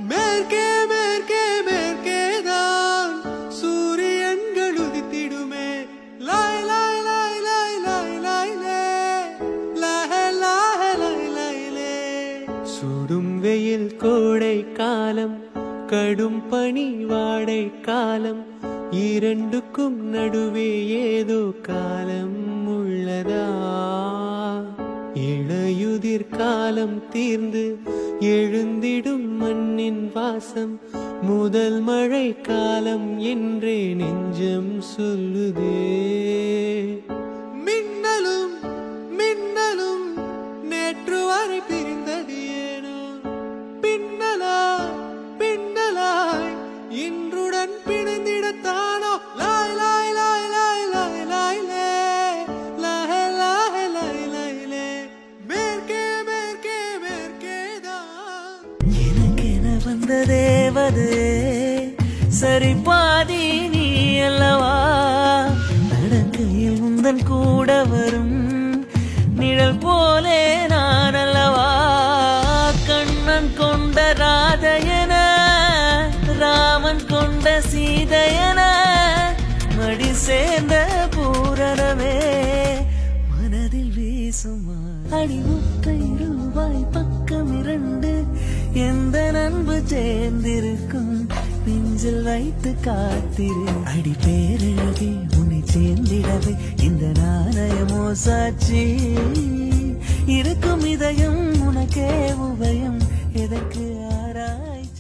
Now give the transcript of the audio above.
மேற்கே மேற்கே மேற்கேதான் சூரியன்கள் உதித்திடுமே. லாய் லாய் லாய் லாய் லாய் லாய் லே லாஹே லாஹே லாய் லாய் லே. சுடும் வெயில் கோடை காலம், கடும் பனி வாடை காலம், இரண்டுக்கும் நடுவே ஏதோ காலம் உள்ளதா? இளையுதிர் காலம் தீர்ந்து எழுந்திடும் மண்ணின் வாசம், முதல் மழை காலம் என்றே நெஞ்சம் சொல்லுதே. மின்னலும் மின்னலும் நேற்று வரை பிரிந்தது ஏனோ, பின்னலாய் பின்னலாய் இன்றுடன் பிணைந்திடத்தானோ. லாய் லாய் லாய் லாய் லாய் லாய் லே லாஹே லாஹே லாய் லாய் லே. மேற்கே மேற்கே மேற்கேதான் எனக்கென வந்த தேவதே, சரி பாதி நீ அல்லவா? நடக்கையில் உந்தன் கூட வரும் நிழல் போலே நான் அல்லவா? கண்ணன் கொண்ட ராதையன, ராமன் கொண்ட சீதையன, மடி சேர்ந்த பூரணமே மனதில் வீசுமா? அடி ₹30 பக்கம் 2 எந்த நண்பு சேர்ந்திருக்கும், நெஞ்சில் வைத்து காத்திரு. அடி பேரழகே உன்னை சேர்ந்திடவே இந்த நாணயமோ சாட்சி. இருக்கும் இதயம் உனக்கே உபயம், எதற்கு ஆராய்ச்சி?